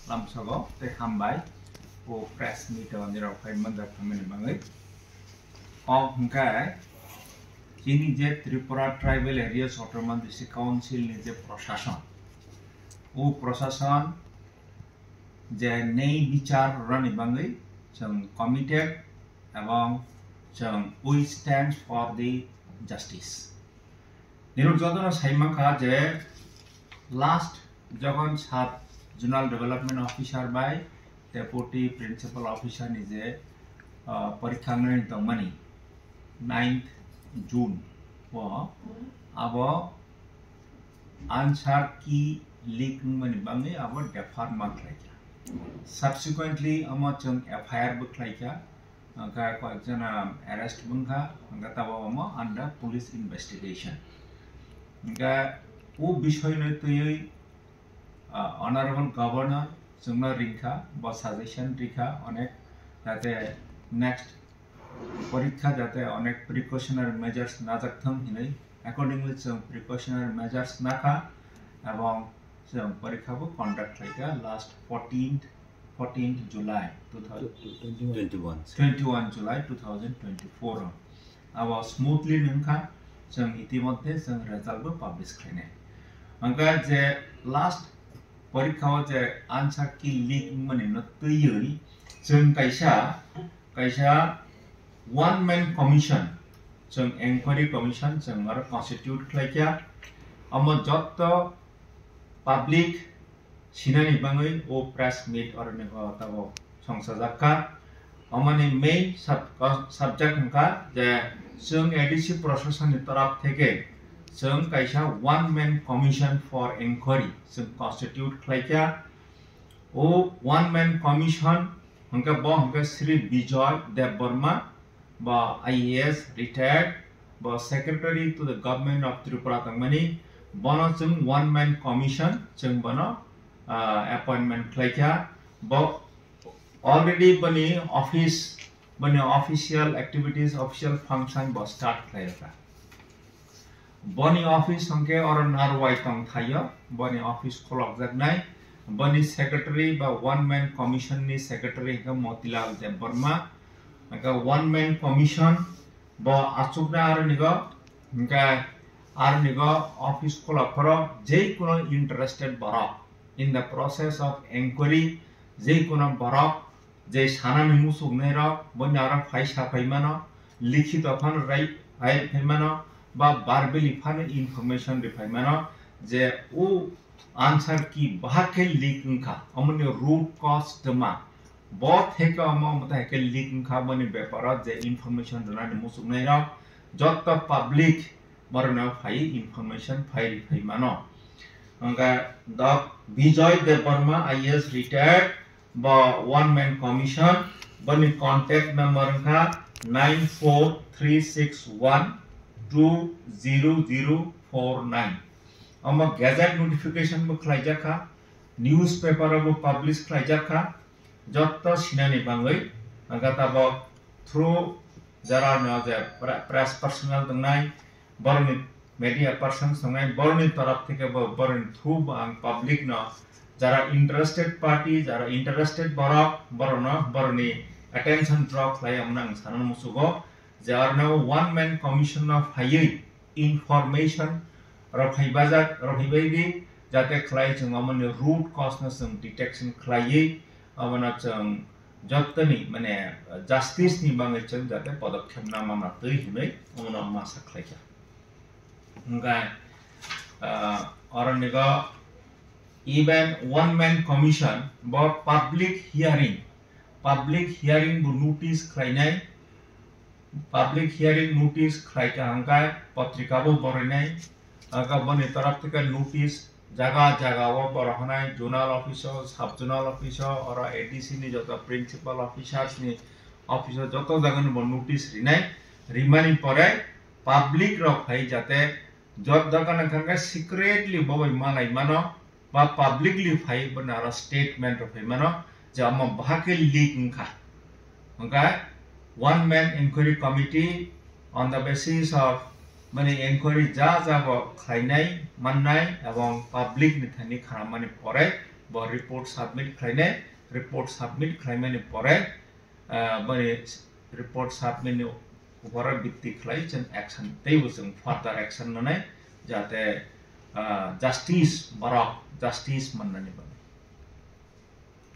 lamsago te hambai o press meet on the rock manda family bangai o hungkai chini je Tripura Tribal Areas Autonomous District Council ni je প্রশাসন o প্রশাসন যে নেই বিচার রানি বাঙ্গাই जों committed এবং जों we stand for the justice নিরুক যদন সাইমাখা যে last যখন সাত zonal development officer by deputy principal officer নিজে পরীক্ষা নয় তমানি 9th জুন ও আব আনসার কি লিক মানি বাঙ্গে আব defer মাত্রাইকা subsequently amo chung FIR buklaika ka koekjona arrest bungha anga tabo amo under police investigation ga o bishoy noi tui honorable governor jungna ringkha ba suggestion rikha onek jate next porikha jate onek precautionary measures na jaktham hinai accordingly chung precautionary measures nakha ebong जों परीक्षाबो conduct लाइका last 14th July 21 July 2024 अब smoothly नंखा जों इतिमध्ये जों रिजल्टबो publish खायने अंगा जे last परीक्षाव जे answer की leak मने न तयई जों कायसा one man commission जों inquiry commission जों आरो constitute खायका um जत्त public sinani bangai o press meet or nego tabo songsajaka amani main subject hangka je जों ADC procession ni taraf theke जों kaisa one man commission for inquiry जों constitute khlaika o one man commission hangka bo hangka Sri Bijoy Dev Burma ba IAS retired ba secretary to the government of Tripura tangmani bono जों one man commission जों bono appointment khlaika bo already bani office bani official activities official function bo start khlaika bani office sangke or narwai tang thaya bani office kholok jaknai bani secretary ba one man commission ni secretary ka Motilal Dev Burma ka one man commission bo achukna ar nigo ka R নিগো office খোলা করো যে কোনো interested Borok in the process of enquiry যে কোনো বরক যে সানানি মুসুকনাই rock বন্যার ফাইসা ফাইমানো লিখিত fun right file ফাইমানো বা বারবেলি ফান ইনফরমেশন রিফাইমানো যে ও আনসার কি বাহাকে লিক উনখা অমনি রুট কজ দমা বথ থেকে অমতা হেকে লিক উনখা বনি ব্যাপার যে ইনফরমেশন দনানি মুসুকনাই রক যত public Barna fai information file mano anga the Bijoy Dev Burma IAS retired ba one man commission bani contact number ka 9436120049 ama gazette notification bo khlaija kha newspaper bo publish khlaija kha jotta sinani bangai anga tabo through jara no je press personnel tangnai Borni media person sangai borni taraf theke borni through ang public na jara interested party jara interested borok borona borni attention draw khlai amnang sanan musugo jar now one man commission of high information rakhai bazat rakhai di jate khlai chung amani root cause na sum detection khlai amana chung jottani mane justice ni bangai chung jate padakhyam na mamna tei hinai amna masa khlai Okay. Or even one man commission about public hearing bu notice khlainai public hearing notice khlaika hangkai patrika bo borinai aga bani taraf theke notice jaga o borhanai zonal officer sub zonal officer or ADC ni joto principal officers ni officer joto jagan bo notice rinai rimani pore public rok hai jate जब दरकार नखंगा secretly Babai मालाई मानो बा publicly phi बनारा statement of मानो जब हम बाहर leak उनका okay one man inquiry committee on the basis of many inquiry जा वो खाइनाई मननाई एवं public निथानी खाना मने परे बा रिपोर्ट सबमिट खालायनाय रिपोर्ट सबमिट खालायनायनि परे माने रिपोर्ट सबमिटनि उपरा भित्ति खालाय जों एक्शन तेबो जों फार्दार एक्शन लानाय जाहाथे जस्टिस बराक जस्टिस मोननानै